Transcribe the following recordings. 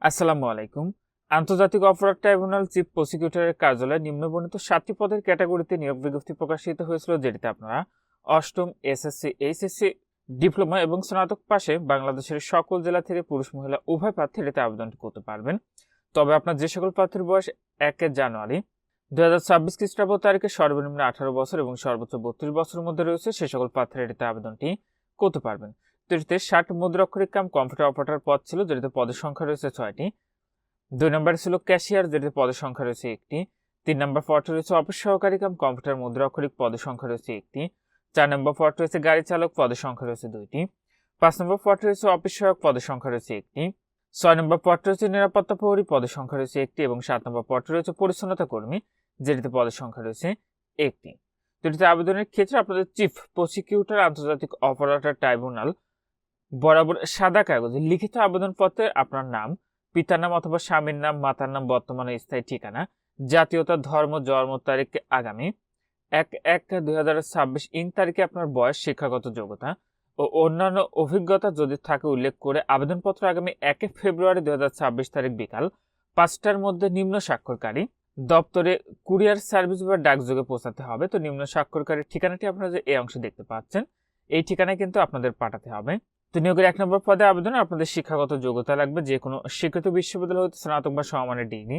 আসসালামু আলাইকুম। আন্তর্জাতিক অপরাধ ট্রাইব্যুনাল চিফ প্রসিকিউটরের কার্যালয়ে নিম্নবর্ণিত 7টি পদের ক্যাটাগরিতে নিয়োগ বিজ্ঞপ্তি প্রকাশিত হয়েছিল, যেটিতে আপনারা অষ্টম, এসএসসি, এইচএসসি, ডিপ্লোমা এবং স্নাতক পাশে বাংলাদেশের সকল জেলা থেকে পুরুষ মহিলা উভয় প্রার্থী এতে আবেদনটি করতে পারবেন। তবে আপনার যে সকল প্রার্থীর বয়স 1 জানুয়ারি 2026 খ্রিস্টাব্দ তারিখে সর্বনিম্ন 18 বছর এবং সর্বোচ্চ 32 বছরের মধ্যে রয়েছে, সে সকল প্রার্থীরা এটিতে আবেদনটি করতে পারবেন। তো এটিতে 60 মুদ্রাক্ষরিক কাম কম্পিউটার অপারেটর পদ ছিল, যেটিতে পদের সংখ্যা রয়েছে 6টি। 2 নম্বরে ছিল ক্যাশিয়ার, যেটিতে পদের সংখ্যা রয়েছে 1টি। 3 নম্বর পদটি রয়েছে অফিস সহকারী কাম কম্পিউটার মুদ্রাক্ষরিক, পদের সংখ্যা রয়েছে 1টি। 4 নম্বর পদটি রয়েছে গাড়ি চালক, পদের সংখ্যা রয়েছে 2টি। 5 নম্বর পদটি রয়েছে অফিস সহায়ক, পদের সংখ্যা রয়েছে 1টি। 6 নম্বর পদটি রয়েছে নিরাপত্তা প্রহরী, পদের সংখ্যা রয়েছে 1টি এবং 7 নম্বর পদটি রয়েছে পরিচ্ছন্নতা কর্মী, যেটিতে পদের সংখ্যা রয়েছে 1টি। তো এটিতে আবেদনের ক্ষেত্রে আপনাদের চিফ প্রসিকিউটর আন্তর্জাতিক অপরাধ ট্রাইব্যুনাল বরাবর সাদা কাগজে লিখিত আবেদনপত্রে আপনার নাম, পিতার নাম অথবা স্বামীর নাম, মাতার নাম, বর্তমানে স্থায়ী ঠিকানা, জাতীয়তা, ধর্ম, জন্ম তারিখ আগামী 1/1/2026 তারিখে আপনার বয়স, শিক্ষাগত যোগ্যতা ও অন্যান্য অভিজ্ঞতা যদি থাকে উল্লেখ করে আবেদনপত্র আগামী 1 ফেব্রুয়ারি 2026 তারিখ বিকাল 5টার মধ্যে নিম্ন স্বাক্ষরকারী দপ্তরে কুরিয়ার সার্ভিস বা ডাকযোগে পৌঁছাতে হবে। তো নিম্ন স্বাক্ষরকারীর ঠিকানাটি আপনারা যে এই অংশে দেখতে পাচ্ছেন, এই ঠিকানায় কিন্তু আপনাদের পাঠাতে হবে। তো নিয়োগের 1 নম্বর পদে আবেদনে আপনাদের শিক্ষাগত যোগ্যতা লাগবে যে কোনো স্বীকৃত বিশ্ববিদ্যালয় হতে স্নাতক বা সমমানের ডিগ্রি,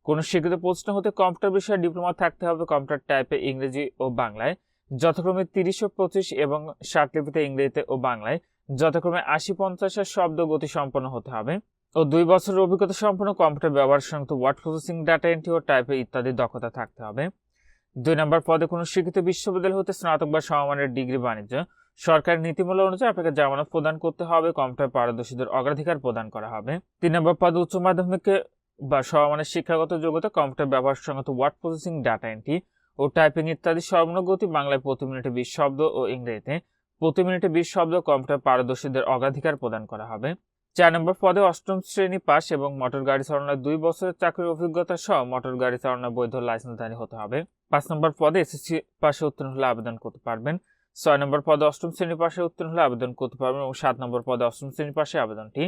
কোনো স্বীকৃত প্রতিষ্ঠান হতে কম্পিউটার বিষয়ে ডিপ্লোমা থাকতে হবে, কম্পিউটার টাইপে ইংরেজি ও বাংলায় যথাক্রমে 30 ও 25 এবং 60 লিপিতে ইংরেজিতে ও বাংলায় যথাক্রমে 80-50 শব্দ গতি সম্পন্ন হতে হবে ও 2 বছরের অভিজ্ঞতা সম্পন্ন কম্পিউটার ব্যবহার সংক্রান্ত ওয়ার্ড প্রসেসিং, ডাটা এন্ট্রি ও টাইপে ইত্যাদি দক্ষতা থাকতে হবে। 2 নম্বর পদে কোনো স্বীকৃত বিশ্ববিদ্যালয় হতে স্নাতক বা সমমানের ডিগ্রি বাণিজ্য, সরকারের নীতিমালা অনুযায়ী আপনাকে জামানত প্রদান করতে হবে, কম্পিউটার পারদর্শীদের অগ্রাধিকার প্রদান করা হবে। 3 নম্বর পদে উচ্চ মাধ্যমিকে বা সমমানের শিক্ষাগত যোগ্যতা, কম্পিউটার ব্যবহার সংক্রান্ত ওয়ার্ড প্রসেসিং, ডাটা এন্ট্রি ও টাইপিং ইত্যাদি সর্বনিম্ন গতি বাংলায় প্রতি মিনিটে 20 শব্দ ও ইংরেজিতে প্রতি মিনিটে 20 শব্দ, কম্পিউটার পারদর্শীদের অগ্রাধিকার প্রদান করা হবে। 4 নম্বর পদে অষ্টম শ্রেণী পাস এবং মোটর গাড়ি চালানোর 2 বছরের চাকরির অভিজ্ঞতা সহ মোটর গাড়ি চালানোর বৈধ লাইসেন্সধারী হতে হবে। 5 নম্বর পদে এসএসসি পাশে উত্তীর্ণ হলে আবেদন করতে পারবেন। 6 নম্বর পদে অষ্টম শ্রেণী পাশে উত্তীর্ণ হলে আবেদন করতে পারবেন এবং 7 নম্বর পদে অষ্টম শ্রেণী পাশে আবেদনটি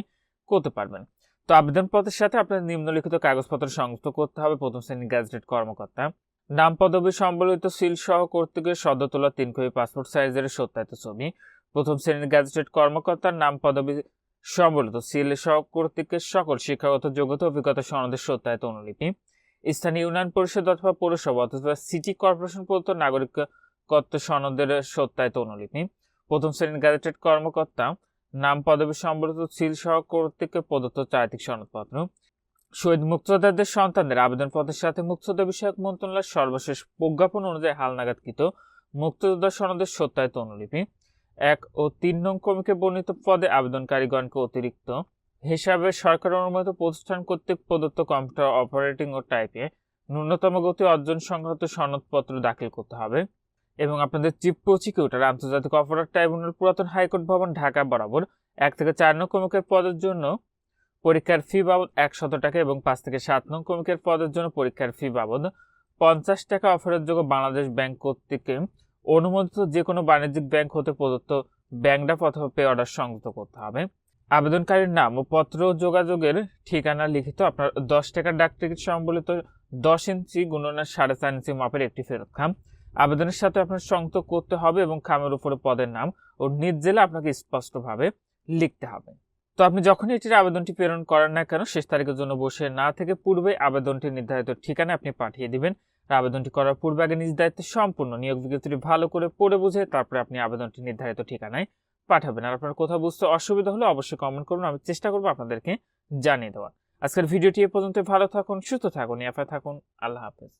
করতে পারবেন। তো আবেদনপত্রের সাথে আপনার নিম্নলিখিত কাগজপত্র সংযুক্ত করতে হবে। প্রথম শ্রেণীর গ্যাজেটেড কর্মকর্তা, নাম, পদবি সম্বলিত সিল সহ কর্তৃকের সদ্য তোলা 3 কপি পাসপোর্ট সাইজের সত্যায়িত ছবি। প্রথম শ্রেণীর গ্যাজেটেড কর্মকর্তার নাম, পদবি সম্বলিত সিল সহ কর্তৃকের সকল শিক্ষাগত যোগ্যতা অভিজ্ঞতা সনদের সত্যায়িত অনুলিপি। স্থানীয় ইউনিয়ন পরিষদ অথবা পৌরসভা অথবা সিটি কর্পোরেশন প্রদত্ত নাগরিকত্ব সনদের সত্যায়িত অনুলিপি। প্রথম শ্রেণীর গ্যাজেটেড কর্মকর্তা নাম, পদবি সম্বলিত সিল সহ কর্তৃক প্রদত্ত চারিত্রিক সনদপত্র। শহীদ মুক্তিযোদ্ধাদের সন্তানদের আবেদনপত্রের সাথে মুক্তিযোদ্ধা বিষয়ক মন্ত্রণালয়ের সর্বশেষ প্রজ্ঞাপন অনুযায়ী হালনাগাদকৃত মুক্তিযোদ্ধা সনদের সত্যায়িত অনুলিপি। 1 ও 3 নং ক্রমিকে বর্ণিত পদে আবেদনকারীগণকে অতিরিক্ত হিসাবে সরকার অনুমোদিত প্রতিষ্ঠান কর্তৃক প্রদত্ত কম্পিউটার অপারেটিং ও টাইপে ন্যূনতম গতি অর্জন সংক্রান্ত সনদপত্র দাখিল করতে হবে এবং আপনাদের চিফ প্রসিকিউটর আন্তর্জাতিক অপরাধ ট্রাইব্যুনাল পুরাতন হাইকোর্ট ভবন ঢাকা বরাবর 1 থেকে 4 নং ক্রমিকের পদের জন্য পরীক্ষার ফি বাবদ 100 টাকা এবং 5 থেকে 7 নং ক্রমিকের পদের জন্য পরীক্ষার ফি বাবদ 50 টাকা অফারের যোগ্য বাংলাদেশ ব্যাংক কর্তৃক অনুমোদিত যে কোনো বাণিজ্যিক ব্যাংক হতে প্রদত্ত ব্যাংক ড্রাফট অথবা পে অর্ডার সংযুক্ত করতে হবে। আবেদনকারীর নাম ও পত্র যোগাযোগের ঠিকানা লিখিত আপনার 10 টাকার ডাক টিকিট সম্বলিত 10 ইঞ্চি গুণনের 4.5 ইঞ্চি মাপের একটি ফেরত খাম আবেদনের সাথে আপনার সংযুক্ত করতে হবে এবং খামের উপরে পদের নাম ও নিজ জেলা আপনাকে স্পষ্টভাবে লিখতে হবে। তো আপনি যখনই এটির আবেদনটি প্রেরণ করেন না কেন, শেষ তারিখের জন্য বসে না থেকে পূর্বে আবেদনটি নির্ধারিত ঠিকানায় আপনি পাঠিয়ে দিবেন। আবেদনটি করার পূর্বে আগে নিজ দায়িত্বে সম্পূর্ণ নিয়োগ বিজ্ঞপ্তিটি ভালো করে পড়ে বুঝে তারপরে আপনি আবেদনটি নির্ধারিত ঠিকানায় পাঠাবেন। আর আপনার কোথাও বুঝতে অসুবিধা হলে অবশ্যই কমেন্ট করুন, আমি চেষ্টা করবো আপনাদেরকে জানিয়ে দেওয়ার। আজকের ভিডিওটি এ পর্যন্ত। ভালো থাকুন, সুস্থ থাকুন, নিরাপদে থাকুন। আল্লাহ হাফেজ।